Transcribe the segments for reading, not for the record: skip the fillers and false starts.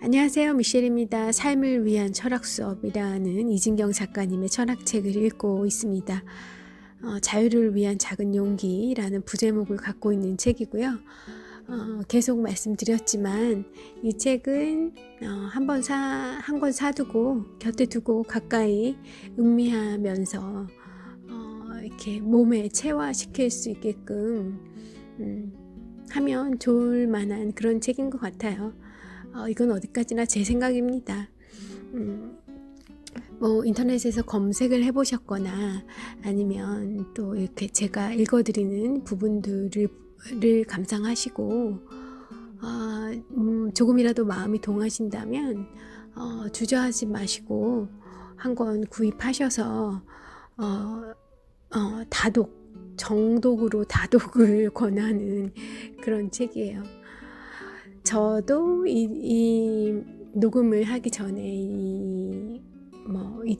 안녕하세요. 미셸입니다. 삶을 위한 철학 수업이라는 이진경 작가님의 철학책을 읽고 있습니다. 자유를 위한 작은 용기라는 부제목을 갖고 있는 책이고요. 계속 말씀드렸지만 이 책은 한 권 사두고 곁에 두고 가까이 음미하면서 이렇게 몸에 체화시킬 수 있게끔 하면 좋을 만한 그런 책인 것 같아요. 이건 어디까지나 제 생각입니다. 인터넷에서 검색을 해보셨거나 아니면 또 이렇게 제가 읽어드리는 부분들을 감상하시고 조금이라도 마음이 동하신다면 주저하지 마시고 한 권 구입하셔서 정독으로 다독을 권하는 그런 책이에요. 저도 이 녹음을 하기 전에 이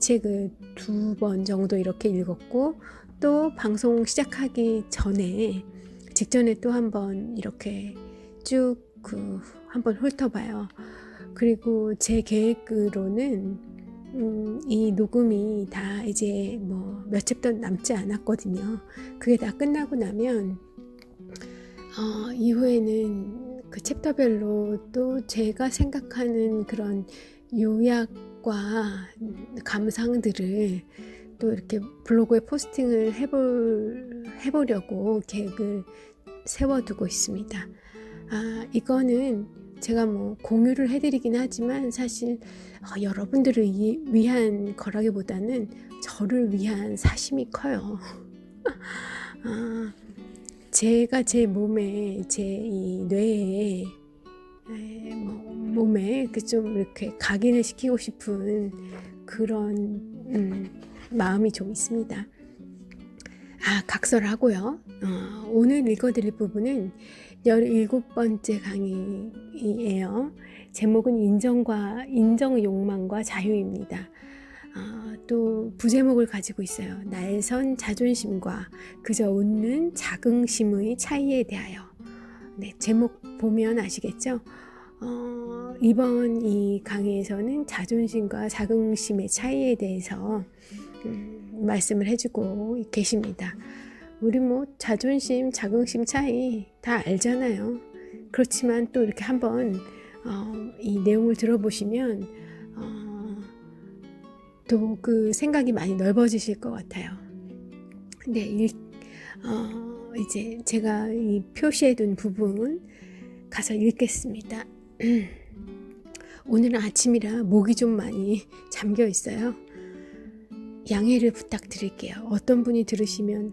책을 2번 정도 이렇게 읽었고, 또 방송 시작하기 직전에 또 한번 이렇게 쭉 한번 훑어봐요. 그리고 제 계획으로는 이 녹음이 다 이제 몇 챕터 남지 않았거든요. 그게 다 끝나고 나면 이후에는 그 챕터별로 또 제가 생각하는 그런 요약과 감상들을 또 이렇게 블로그에 포스팅을 해보려고 계획을 세워두고 있습니다. 이거는 제가 공유를 해드리긴 하지만 사실 여러분들을 위한 거라기보다는 저를 위한 사심이 커요. 제가 제 몸에, 제 이 뇌에, 몸에 좀 이렇게 각인을 시키고 싶은 그런 마음이 좀 있습니다. 각설하고요. 오늘 읽어드릴 부분은 17번째 강의예요. 제목은 인정 욕망과 자유입니다. 또 부제목을 가지고 있어요. 날선 자존심과 그저 웃는 자긍심의 차이에 대하여. 네, 제목 보면 아시겠죠? 이번 이 강의에서는 자존심과 자긍심의 차이에 대해서 말씀을 해주고 계십니다. 우리 자존심, 자긍심 차이 다 알잖아요. 그렇지만 또 이렇게 한번 이 내용을 들어보시면 또 그 생각이 많이 넓어지실 것 같아요. 네, 이제 제가 이 표시해둔 부분 가서 읽겠습니다. 오늘은 아침이라 목이 좀 많이 잠겨 있어요. 양해를 부탁드릴게요. 어떤 분이 들으시면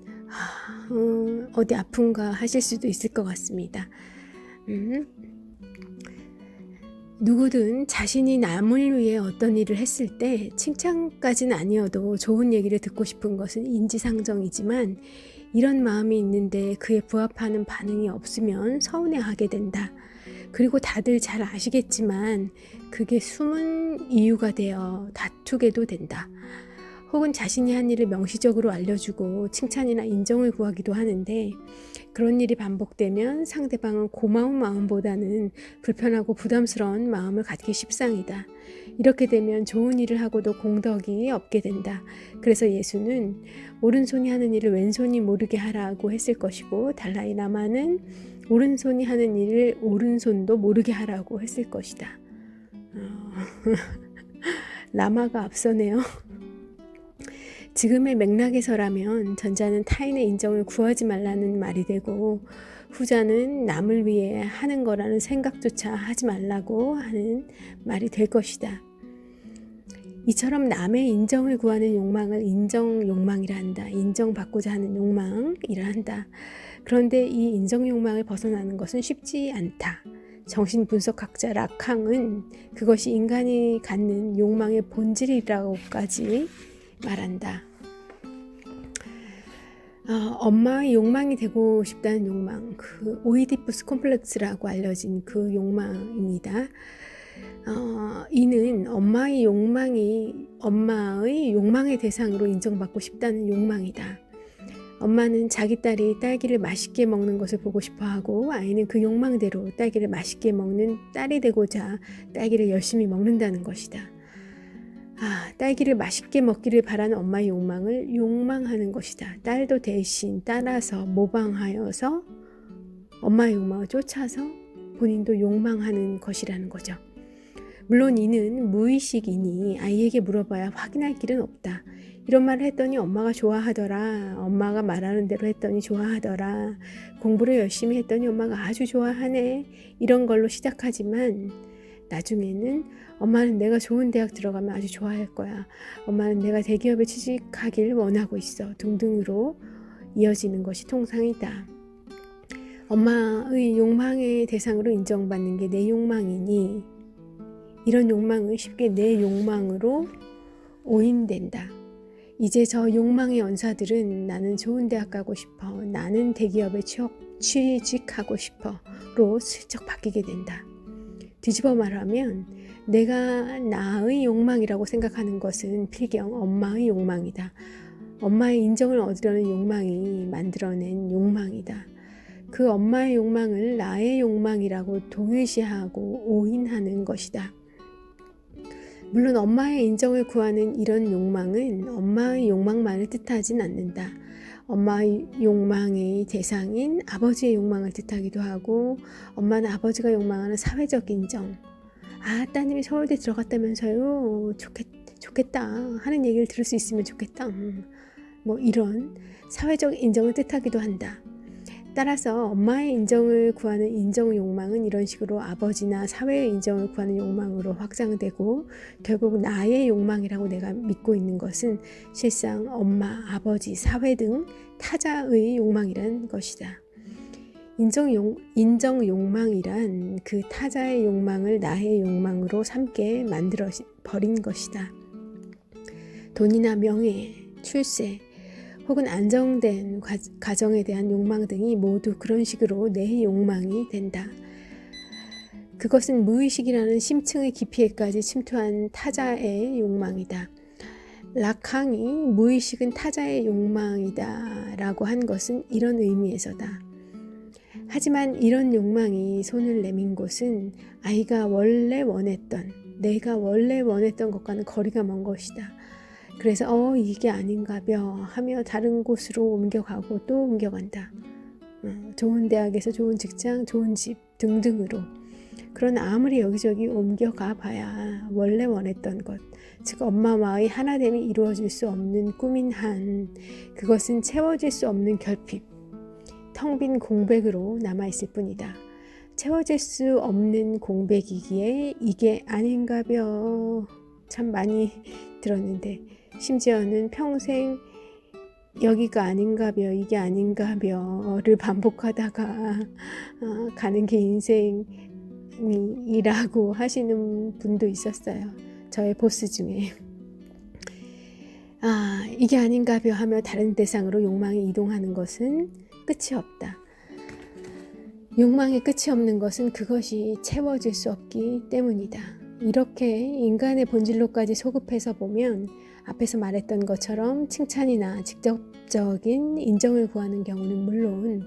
어디 아픈가 하실 수도 있을 것 같습니다. 누구든 자신이 남을 위해 어떤 일을 했을 때 칭찬까지는 아니어도 좋은 얘기를 듣고 싶은 것은 인지상정이지만 이런 마음이 있는데 그에 부합하는 반응이 없으면 서운해하게 된다. 그리고 다들 잘 아시겠지만 그게 숨은 이유가 되어 다투게도 된다. 혹은 자신이 한 일을 명시적으로 알려주고 칭찬이나 인정을 구하기도 하는데 그런 일이 반복되면 상대방은 고마운 마음보다는 불편하고 부담스러운 마음을 갖기 십상이다. 이렇게 되면 좋은 일을 하고도 공덕이 없게 된다. 그래서 예수는 오른손이 하는 일을 왼손이 모르게 하라고 했을 것이고 달라이 라마는 오른손이 하는 일을 오른손도 모르게 하라고 했을 것이다. 라마가 앞서네요. 지금의 맥락에서라면 전자는 타인의 인정을 구하지 말라는 말이 되고 후자는 남을 위해 하는 거라는 생각조차 하지 말라고 하는 말이 될 것이다. 이처럼 남의 인정을 구하는 욕망을 인정 욕망이라 한다. 인정받고자 하는 욕망이라 한다. 그런데 이 인정 욕망을 벗어나는 것은 쉽지 않다. 정신분석학자 라캉은 그것이 인간이 갖는 욕망의 본질이라고까지 말한다. 엄마의 욕망이 되고 싶다는 욕망, 그 오이디푸스 콤플렉스라고 알려진 그 욕망입니다. 이는 엄마의 욕망의 대상으로 인정받고 싶다는 욕망이다. 엄마는 자기 딸이 딸기를 맛있게 먹는 것을 보고 싶어 하고 아이는 그 욕망대로 딸기를 맛있게 먹는 딸이 되고자 딸기를 열심히 먹는다는 것이다. 딸기를 맛있게 먹기를 바라는 엄마의 욕망을 욕망하는 것이다. 딸도 대신 따라서 모방하여서 엄마의 욕망을 쫓아서 본인도 욕망하는 것이라는 거죠. 물론 이는 무의식이니 아이에게 물어봐야 확인할 길은 없다. 이런 말을 했더니 엄마가 좋아하더라. 엄마가 말하는 대로 했더니 좋아하더라. 공부를 열심히 했더니 엄마가 아주 좋아하네. 이런 걸로 시작하지만 나중에는 엄마는 내가 좋은 대학 들어가면 아주 좋아할 거야. 엄마는 내가 대기업에 취직하길 원하고 있어. 등등으로 이어지는 것이 통상이다. 엄마의 욕망의 대상으로 인정받는 게 내 욕망이니 이런 욕망은 쉽게 내 욕망으로 오인된다. 이제 저 욕망의 연사들은 나는 좋은 대학 가고 싶어, 나는 대기업에 취직하고 싶어로 슬쩍 바뀌게 된다. 뒤집어 말하면 내가 나의 욕망이라고 생각하는 것은 필경 엄마의 욕망이다. 엄마의 인정을 얻으려는 욕망이 만들어낸 욕망이다. 그 엄마의 욕망을 나의 욕망이라고 동일시하고 오인하는 것이다. 물론 엄마의 인정을 구하는 이런 욕망은 엄마의 욕망만을 뜻하진 않는다. 엄마의 욕망의 대상인 아버지의 욕망을 뜻하기도 하고 엄마는 아버지가 욕망하는 사회적 인정. 따님이 서울대 들어갔다면서요. 좋겠다 하는 얘기를 들을 수 있으면 좋겠다. 이런 사회적 인정을 뜻하기도 한다. 따라서 엄마의 인정을 구하는 인정 욕망은 이런 식으로 아버지나 사회의 인정을 구하는 욕망으로 확장되고 결국 나의 욕망이라고 내가 믿고 있는 것은 실상 엄마, 아버지, 사회 등 타자의 욕망이란 것이다. 인정 욕망이란 그 타자의 욕망을 나의 욕망으로 삼게 만들어 버린 것이다. 돈이나 명예, 출세, 혹은 안정된 가정에 대한 욕망 등이 모두 그런 식으로 내 욕망이 된다. 그것은 무의식이라는 심층의 깊이에까지 침투한 타자의 욕망이다. 라캉이 무의식은 타자의 욕망이다 라고 한 것은 이런 의미에서다. 하지만 이런 욕망이 손을 내민 곳은 아이가 원래 원했던, 내가 원래 원했던 것과는 거리가 먼 것이다. 그래서 이게 아닌가벼 하며 다른 곳으로 옮겨가고 또 옮겨간다. 좋은 대학에서 좋은 직장, 좋은 집 등등으로. 그러나 아무리 여기저기 옮겨가 봐야 원래 원했던 것, 즉 엄마와의 하나됨이 이루어질 수 없는 꿈인 한 그것은 채워질 수 없는 결핍, 텅 빈 공백으로 남아있을 뿐이다. 채워질 수 없는 공백이기에 이게 아닌가벼 참 많이 들었는데 심지어는 평생 여기가 아닌가벼 이게 아닌가벼를 반복하다가 가는 게 인생이라고 하시는 분도 있었어요. 저의 보스 중에. 이게 아닌가벼 하며 다른 대상으로 욕망이 이동하는 것은 끝이 없다. 욕망의 끝이 없는 것은 그것이 채워질 수 없기 때문이다. 이렇게 인간의 본질로까지 소급해서 보면 앞에서 말했던 것처럼 칭찬이나 직접적인 인정을 구하는 경우는 물론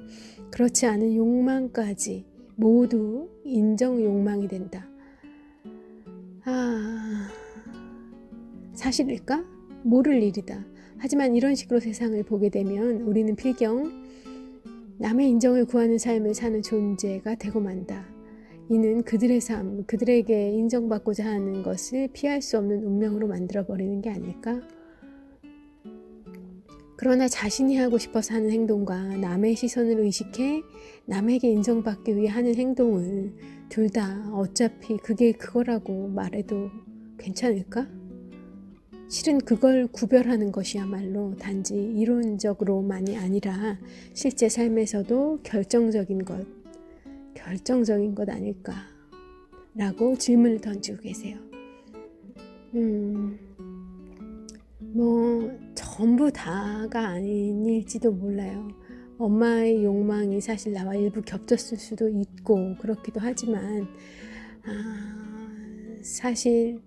그렇지 않은 욕망까지 모두 인정 욕망이 된다. 사실일까? 모를 일이다. 하지만 이런 식으로 세상을 보게 되면 우리는 필경 남의 인정을 구하는 삶을 사는 존재가 되고 만다. 이는 그들의 삶, 그들에게 인정받고자 하는 것을 피할 수 없는 운명으로 만들어버리는 게 아닐까? 그러나 자신이 하고 싶어서 하는 행동과 남의 시선을 의식해 남에게 인정받기 위해 하는 행동을 둘 다 어차피 그게 그거라고 말해도 괜찮을까? 실은 그걸 구별하는 것이야말로 단지 이론적으로만이 아니라 실제 삶에서도 결정적인 것 아닐까 라고 질문을 던지고 계세요. 전부 다가 아닐지도 몰라요. 엄마의 욕망이 사실 나와 일부 겹쳤을 수도 있고 그렇기도 하지만 사실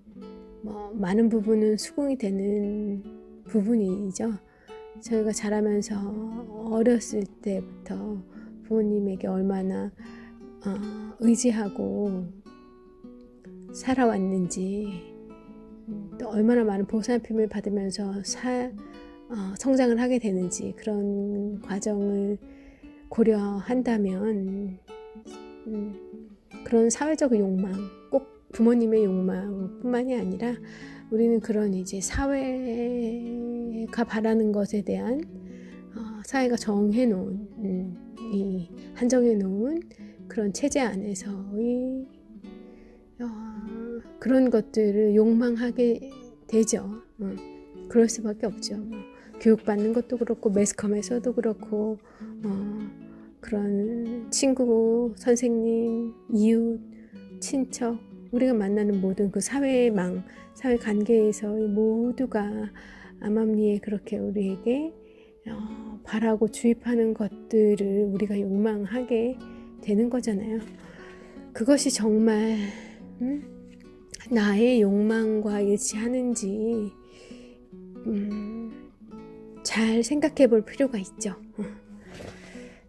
많은 부분은 수긍이 되는 부분이죠. 저희가 자라면서 어렸을 때부터 부모님에게 얼마나 의지하고 살아왔는지, 또 얼마나 많은 보살핌을 받으면서 성장을 하게 되는지, 그런 과정을 고려한다면 그런 사회적 욕망, 꼭 부모님의 욕망뿐만이 아니라 우리는 그런 이제 사회가 바라는 것에 대한 사회가 정해놓은 한정해놓은 그런 체제 안에서의 그런 것들을 욕망하게 되죠. 그럴 수밖에 없죠. 교육받는 것도 그렇고 매스컴에서도 그렇고 그런 친구, 선생님, 이웃, 친척, 우리가 만나는 모든 그 사회망, 사회관계에서의 모두가 암암리에 그렇게 우리에게 바라고 주입하는 것들을 우리가 욕망하게 되는 거잖아요. 그것이 정말 나의 욕망과 일치하는지 잘 생각해 볼 필요가 있죠.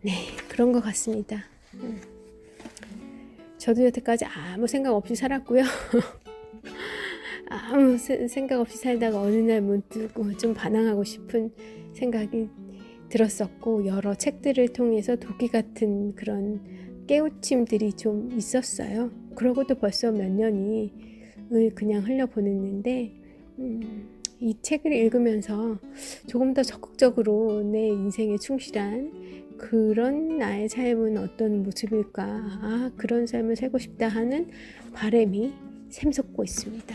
네, 그런 것 같습니다. 저도 여태까지 아무 생각 없이 살았고요. 아무 생각 없이 살다가 어느 날 문득 좀 반항하고 싶은 생각이 들었었고, 여러 책들을 통해서 도끼 같은 그런 깨우침들이 좀 있었어요. 그러고도 벌써 몇 년이 그냥 흘려보냈는데 이 책을 읽으면서 조금 더 적극적으로 내 인생에 충실한 그런 나의 삶은 어떤 모습일까, 그런 삶을 살고 싶다 하는 바람이 샘솟고 있습니다.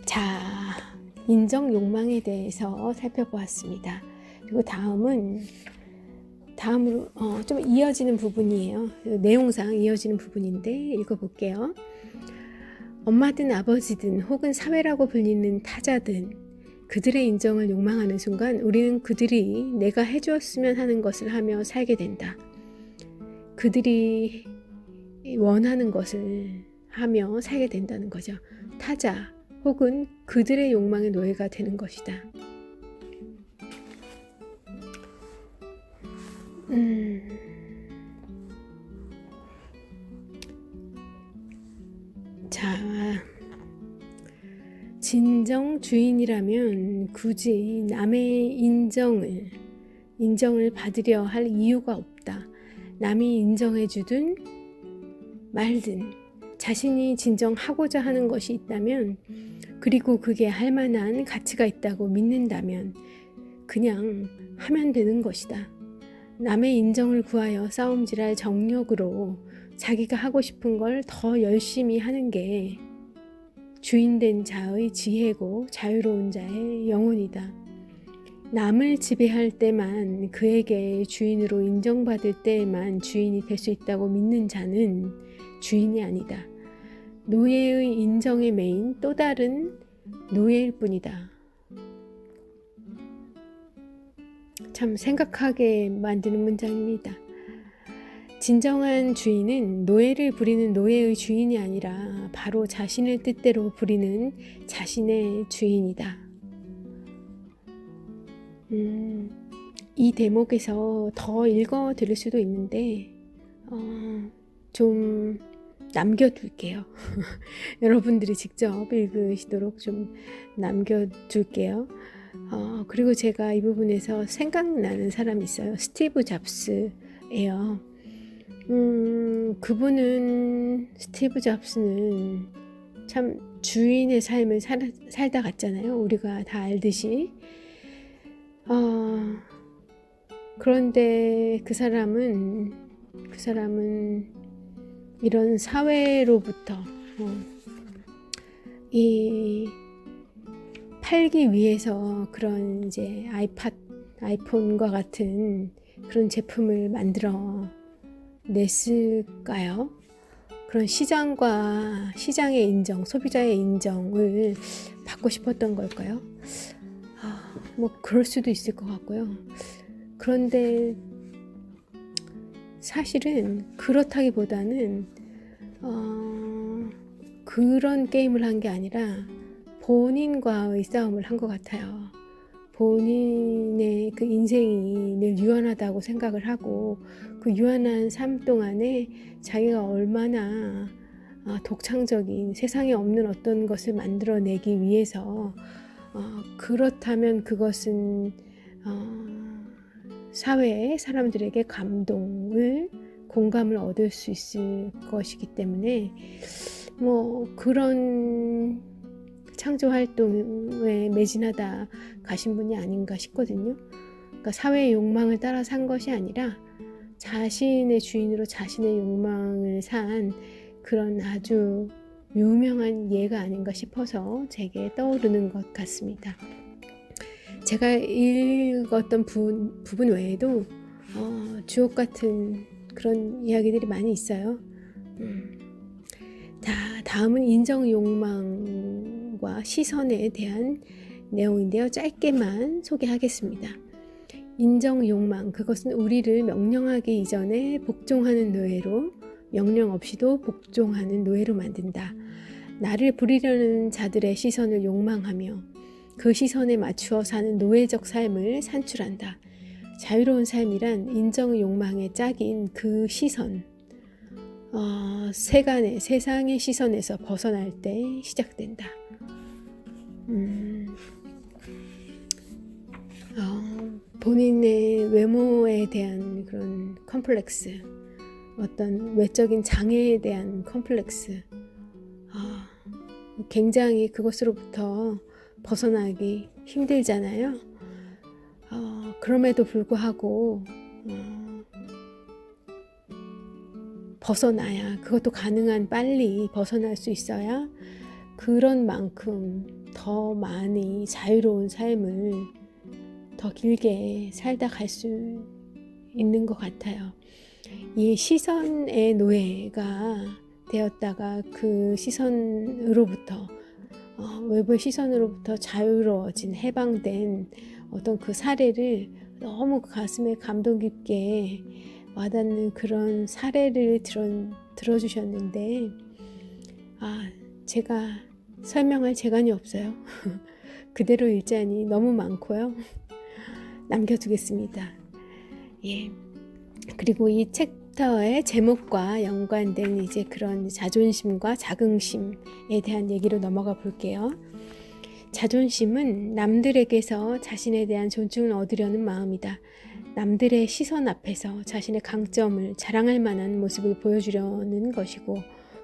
자, 인정 욕망에 대해서 살펴보았습니다. 그리고 다음으로 좀 이어지는 부분이에요. 내용상 이어지는 부분인데 읽어볼게요. 엄마든 아버지든 혹은 사회라고 불리는 타자든 그들의 인정을 욕망하는 순간 우리는 그들이 내가 해주었으면 하는 것을 하며 살게 된다. 그들이 원하는 것을 하며 살게 된다는 거죠. 타자 혹은 그들의 욕망의 노예가 되는 것이다. 자, 진정 주인이라면 굳이 남의 인정을 받으려 할 이유가 없다. 남이 인정해주든 말든 자신이 진정하고자 하는 것이 있다면, 그리고 그게 할 만한 가치가 있다고 믿는다면 그냥 하면 되는 것이다. 남의 인정을 구하여 싸움질할 정력으로 자기가 하고 싶은 걸 더 열심히 하는 게 주인된 자의 지혜고 자유로운 자의 영혼이다. 남을 지배할 때만, 그에게 주인으로 인정받을 때만 주인이 될 수 있다고 믿는 자는 주인이 아니다. 노예의 인정에 매인 또 다른 노예일 뿐이다. 참 생각하게 만드는 문장입니다. 진정한 주인은 노예를 부리는 노예의 주인이 아니라 바로 자신의 뜻대로 부리는 자신의 주인이다. 이 대목에서 더 읽어드릴 수도 있는데 좀 남겨둘게요. 여러분들이 직접 읽으시도록 좀 남겨둘게요. 그리고 제가 이 부분에서 생각나는 사람이 있어요. 스티브 잡스예요. 스티브 잡스는 참 주인의 삶을 살다 갔잖아요. 우리가 다 알듯이. 그런데 그 사람은 이런 사회로부터 팔기 위해서 그런 이제 아이폰과 같은 그런 제품을 만들어 냈을까요? 그런 시장의 인정, 소비자의 인정을 받고 싶었던 걸까요? 뭐 그럴 수도 있을 것 같고요. 그런데 사실은 그렇다기보다는 그런 게임을 한 게 아니라 본인과의 싸움을 한 것 같아요. 본인의 그 인생이 늘 유한하다고 생각을 하고 그 유한한 삶 동안에 자기가 얼마나 독창적인 세상에 없는 어떤 것을 만들어내기 위해서 그렇다면 그것은 사회의 사람들에게 공감을 얻을 수 있을 것이기 때문에 그런 창조 활동에 매진하다 가신 분이 아닌가 싶거든요. 그러니까 사회의 욕망을 따라 산 것이 아니라 자신의 주인으로 자신의 욕망을 산 그런 아주 유명한 예가 아닌가 싶어서 제게 떠오르는 것 같습니다. 제가 읽었던 부분 외에도 주옥 같은 그런 이야기들이 많이 있어요. 다음은 인정 욕망과 시선에 대한 내용인데요. 짧게만 소개하겠습니다. 인정 욕망, 그것은 우리를 명령하기 이전에 복종하는 노예로, 명령 없이도 복종하는 노예로 만든다. 나를 부리려는 자들의 시선을 욕망하며 그 시선에 맞추어 사는 노예적 삶을 산출한다. 자유로운 삶이란 인정 욕망의 짝인 그 시선, 세상의 시선에서 벗어날 때 시작된다. 본인의 외모에 대한 그런 컴플렉스, 어떤 외적인 장애에 대한 컴플렉스, 굉장히 그것으로부터 벗어나기 힘들잖아요. 그럼에도 불구하고 벗어나야, 그것도 가능한 빨리 벗어날 수 있어야 그런 만큼 더 많이 자유로운 삶을 더 길게 살다 갈 수 있는 것 같아요. 이 시선의 노예가 되었다가 그 시선으로부터 외부의 시선으로부터 자유로워진, 해방된 어떤 그 사례를 너무 가슴에 감동 깊게 와닿는 그런 사례를 들어주셨는데 제가 설명할 재간이 없어요. 그대로 읽자니 너무 많고요. 남겨두겠습니다. 예. 그리고 이 챕터의 제목과 연관된 이제 그런 자존심과 자긍심에 대한 얘기로 넘어가 볼게요. 자존심은 남들에게서 자신에 대한 존중을 얻으려는 마음이다. 남들의 시선 앞에서 자신의 강점을 자랑할 만한 모습을 보여주려는 것이고,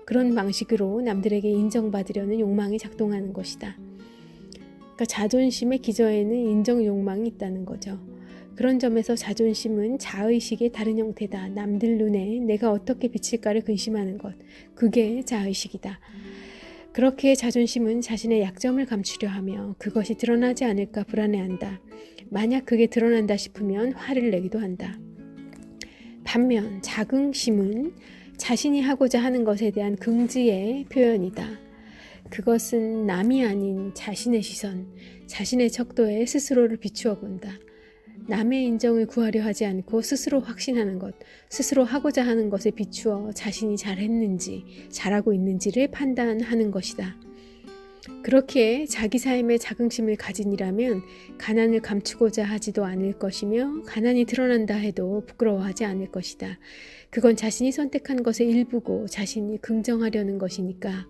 그런 방식으로 남들에게 인정받으려는 욕망이 작동하는 것이다. 그러니까 자존심의 기저에는 인정 욕망이 있다는 거죠. 그런 점에서 자존심은 자의식의 다른 형태다. 남들 눈에 내가 어떻게 비칠까를 근심하는 것, 그게 자의식이다. 그렇게 자존심은 자신의 약점을 감추려 하며 그것이 드러나지 않을까 불안해한다. 만약 그게 드러난다 싶으면 화를 내기도 한다. 반면 자긍심은 자신이 하고자 하는 것에 대한 긍지의 표현이다. 그것은 남이 아닌 자신의 시선, 자신의 척도에 스스로를 비추어 본다. 남의 인정을 구하려 하지 않고 스스로 확신하는 것, 스스로 하고자 하는 것에 비추어 자신이 잘했는지, 잘하고 있는지를 판단하는 것이다. 그렇게 자기 삶에 자긍심을 가진이라면 가난을 감추고자 하지도 않을 것이며, 가난이 드러난다 해도 부끄러워하지 않을 것이다. 그건 자신이 선택한 것의 일부고 자신이 긍정하려는 것이니까.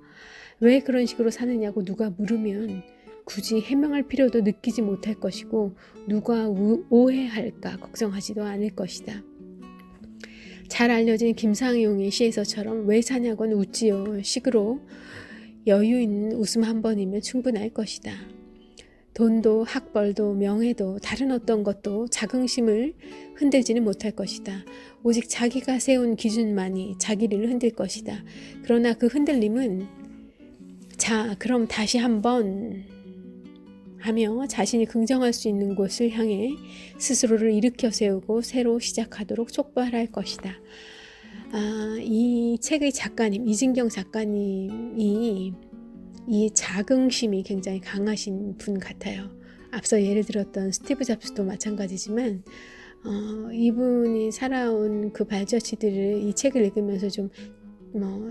왜 그런 식으로 사느냐고 누가 물으면 굳이 해명할 필요도 느끼지 못할 것이고, 누가 오해할까 걱정하지도 않을 것이다. 잘 알려진 김상용의 시에서처럼 왜 사냐곤 웃지요 식으로 여유 있는 웃음 한 번이면 충분할 것이다. 돈도 학벌도 명예도 다른 어떤 것도 자긍심을 흔들지는 못할 것이다. 오직 자기가 세운 기준만이 자기를 흔들 것이다. 그러나 그 흔들림은 그럼 다시 한번 하며 자신이 긍정할 수 있는 곳을 향해 스스로를 일으켜 세우고 새로 시작하도록 촉발할 것이다. 이 책의 작가님, 이진경 작가님이 이 자긍심이 굉장히 강하신 분 같아요. 앞서 예를 들었던 스티브 잡스도 마찬가지지만 이분이 살아온 그 발자취들을 이 책을 읽으면서 좀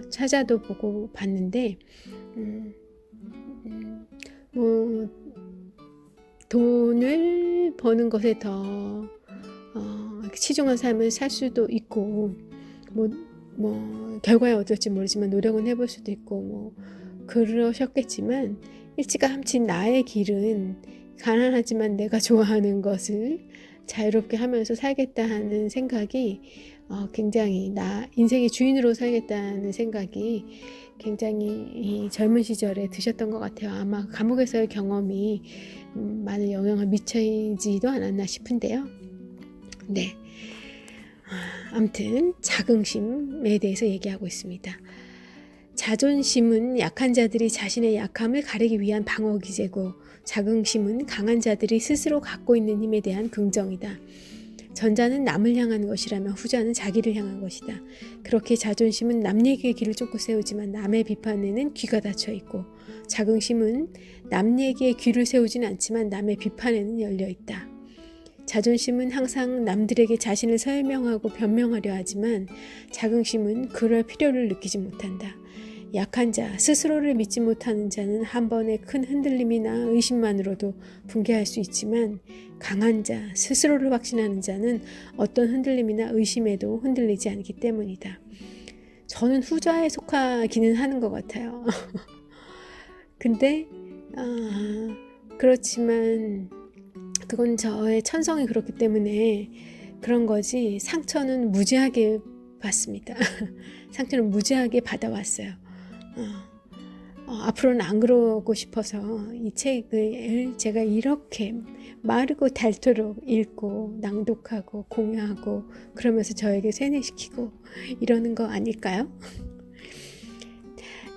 찾아도 보고 봤는데 돈을 버는 것에 더 치중한 삶을 살 수도 있고 결과에 어떨지 모르지만 노력은 해볼 수도 있고 그러셨겠지만 일찌감치 나의 길은 가난하지만 내가 좋아하는 것을 자유롭게 하면서 살겠다 하는 생각이 굉장히 인생의 주인으로 살겠다는 생각이 굉장히 이 젊은 시절에 드셨던 것 같아요. 아마 감옥에서의 경험이 많은 영향을 미치지도 않았나 싶은데요. 네. 아무튼 자긍심에 대해서 얘기하고 있습니다. 자존심은 약한 자들이 자신의 약함을 가리기 위한 방어 기제고 자긍심은 강한 자들이 스스로 갖고 있는 힘에 대한 긍정이다. 전자는 남을 향한 것이라면 후자는 자기를 향한 것이다. 그렇게 자존심은 남 얘기에 귀를 쫓고 세우지만 남의 비판에는 귀가 닫혀 있고 자긍심은 남 얘기에 귀를 세우지는 않지만 남의 비판에는 열려 있다. 자존심은 항상 남들에게 자신을 설명하고 변명하려 하지만 자긍심은 그럴 필요를 느끼지 못한다. 약한 자, 스스로를 믿지 못하는 자는 한 번의 큰 흔들림이나 의심만으로도 붕괴할 수 있지만 강한 자, 스스로를 확신하는 자는 어떤 흔들림이나 의심에도 흔들리지 않기 때문이다. 저는 후자에 속하기는 하는 것 같아요. 근데 그렇지만 그건 저의 천성이 그렇기 때문에 그런 거지 상처는 무지하게 받습니다. 상처는 무지하게 받아왔어요. 앞으로는 안 그러고 싶어서 이 책을 제가 이렇게 마르고 닳도록 읽고 낭독하고 공유하고 그러면서 저에게 세뇌시키고 이러는 거 아닐까요?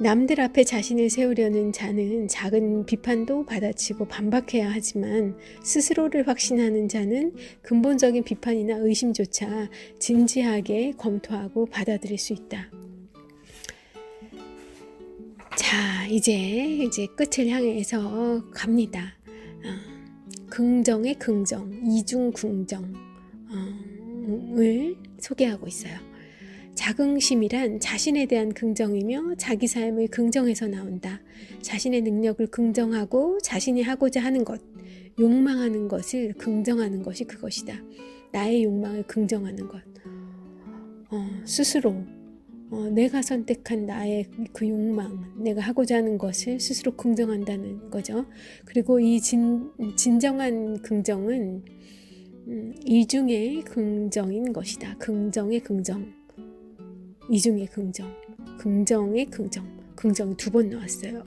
남들 앞에 자신을 세우려는 자는 작은 비판도 받아치고 반박해야 하지만 스스로를 확신하는 자는 근본적인 비판이나 의심조차 진지하게 검토하고 받아들일 수 있다. 자, 이제 끝을 향해서 갑니다. 긍정의 긍정, 이중 긍정을 소개하고 있어요. 자긍심이란 자신에 대한 긍정이며 자기 삶을 긍정해서 나온다. 자신의 능력을 긍정하고 자신이 하고자 하는 것, 욕망하는 것을 긍정하는 것이 그것이다. 나의 욕망을 긍정하는 것. 스스로 내가 선택한 나의 그 욕망, 내가 하고자 하는 것을 스스로 긍정한다는 거죠. 그리고 이 진정한 긍정은 이중의 긍정인 것이다. 긍정의 긍정, 이중의 긍정, 긍정의 긍정, 긍정이 2번 나왔어요.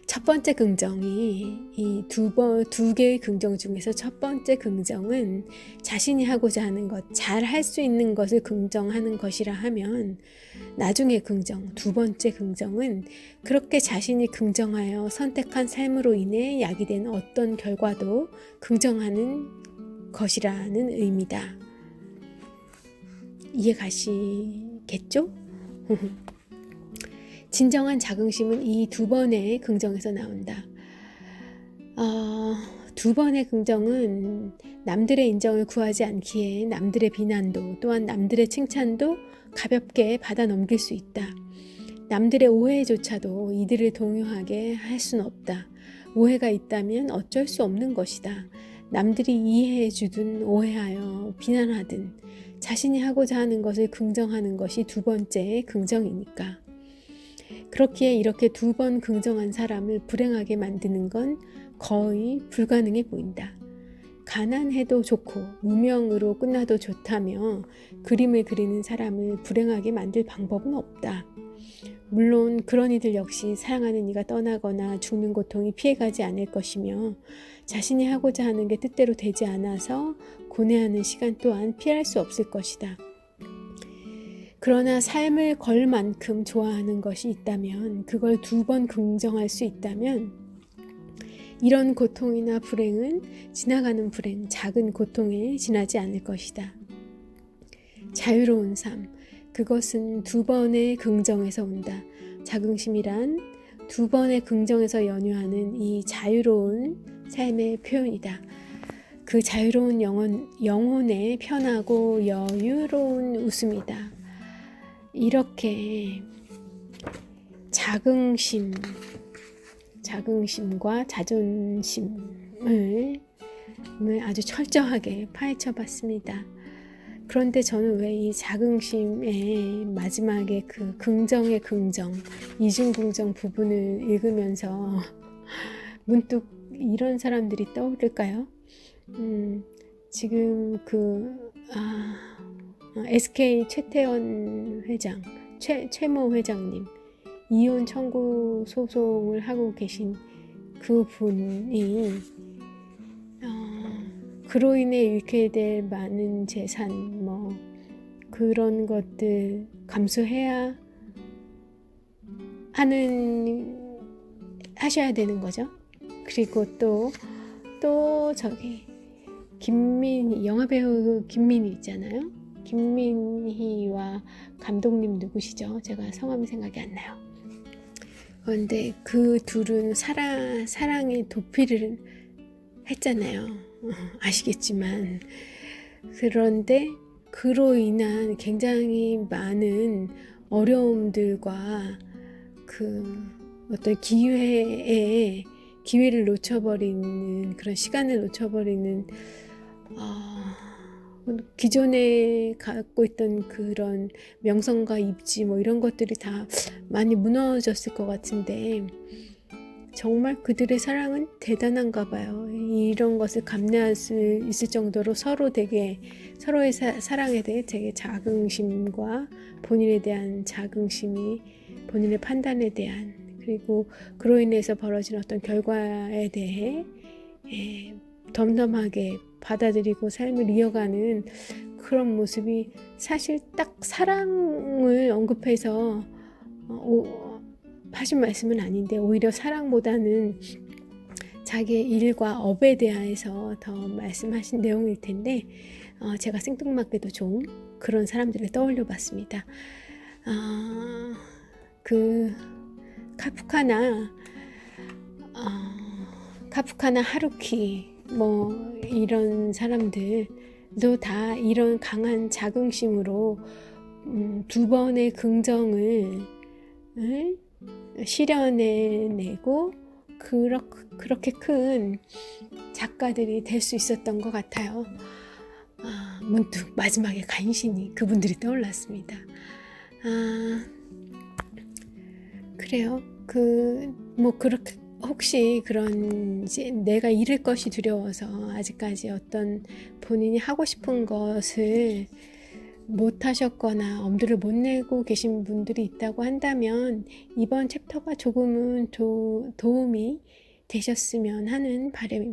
첫 번째 긍정이 이 두 개의 긍정 중에서 첫 번째 긍정은 자신이 하고자 하는 것, 잘 할 수 있는 것을 긍정하는 것이라 하면 나중에 긍정, 2번째 긍정은 그렇게 자신이 긍정하여 선택한 삶으로 인해 야기된 어떤 결과도 긍정하는 것이라는 의미다. 이해 가시겠죠? 진정한 자긍심은 이 2번의 긍정에서 나온다. 2번의 긍정은 남들의 인정을 구하지 않기에 남들의 비난도 또한 남들의 칭찬도 가볍게 받아 넘길 수 있다. 남들의 오해조차도 이들을 동요하게 할 수는 없다. 오해가 있다면 어쩔 수 없는 것이다. 남들이 이해해 주든 오해하여 비난하든 자신이 하고자 하는 것을 긍정하는 것이 2번째 긍정이니까. 그렇기에 이렇게 2번 긍정한 사람을 불행하게 만드는 건 거의 불가능해 보인다. 가난해도 좋고 무명으로 끝나도 좋다며 그림을 그리는 사람을 불행하게 만들 방법은 없다. 물론 그런 이들 역시 사랑하는 이가 떠나거나 죽는 고통이 피해가지 않을 것이며 자신이 하고자 하는 게 뜻대로 되지 않아서 고뇌하는 시간 또한 피할 수 없을 것이다. 그러나 삶을 걸 만큼 좋아하는 것이 있다면, 그걸 2번 긍정할 수 있다면 이런 고통이나 불행은 지나가는 불행, 작은 고통에 지나지 않을 것이다. 자유로운 삶, 그것은 2번의 긍정에서 온다. 자긍심이란 2번의 긍정에서 연유하는 이 자유로운 삶의 표현이다. 그 자유로운 영혼의 편하고 여유로운 웃음이다. 이렇게 자긍심, 자긍심과 자존심을 아주 철저하게 파헤쳐 봤습니다. 그런데 저는 왜 이 자긍심의 마지막에 그 긍정의 긍정, 이중긍정 부분을 읽으면서 문득 이런 사람들이 떠오를까요? 지금 SK 최태원 회장, 최모 회장님, 이혼 청구 소송을 하고 계신 그 분이 그로 인해 잃게 될 많은 재산, 그런 것들 감수해야 하셔야 되는 거죠. 그리고 또 저기 영화배우 김민희 있잖아요. 김민희와 감독님 누구시죠? 제가 성함이 생각이 안 나요. 그런데 그 둘은 사랑의 도피를 했잖아요. 아시겠지만. 그런데 그로 인한 굉장히 많은 어려움들과 어떤 기회를 놓쳐버리는, 그런 시간을 놓쳐버리는, 기존에 갖고 있던 그런 명성과 입지 이런 것들이 다 많이 무너졌을 것 같은데, 정말 그들의 사랑은 대단한가 봐요. 이런 것을 감내할 수 있을 정도로 서로의 사랑에 대해 되게 자긍심과 본인에 대한 자긍심이, 본인의 판단에 대한, 그리고 그로 인해서 벌어진 어떤 결과에 대해 덤덤하게 받아들이고 삶을 이어가는 그런 모습이, 사실 딱 사랑을 언급해서 하신 말씀은 아닌데, 오히려 사랑보다는 자기의 일과 업에 대해서 더 말씀하신 내용일 텐데, 제가 생뚱맞게도 좀 그런 사람들을 떠올려 봤습니다. 카프카나 하루키 이런 사람들도 다 이런 강한 자긍심으로 두 번의 긍정을 실현해내고 그렇게 큰 작가들이 될 수 있었던 것 같아요. 문득 마지막에 간신히 그분들이 떠올랐습니다. 그래요. 그렇게 혹시 그런 이제 내가 잃을 것이 두려워서 아직까지 어떤 본인이 하고 싶은 것을 못 하셨거나 엄두를 못 내고 계신 분들이 있다고 한다면, 이번 챕터가 조금은 도움이 되셨으면 하는 바람입니다.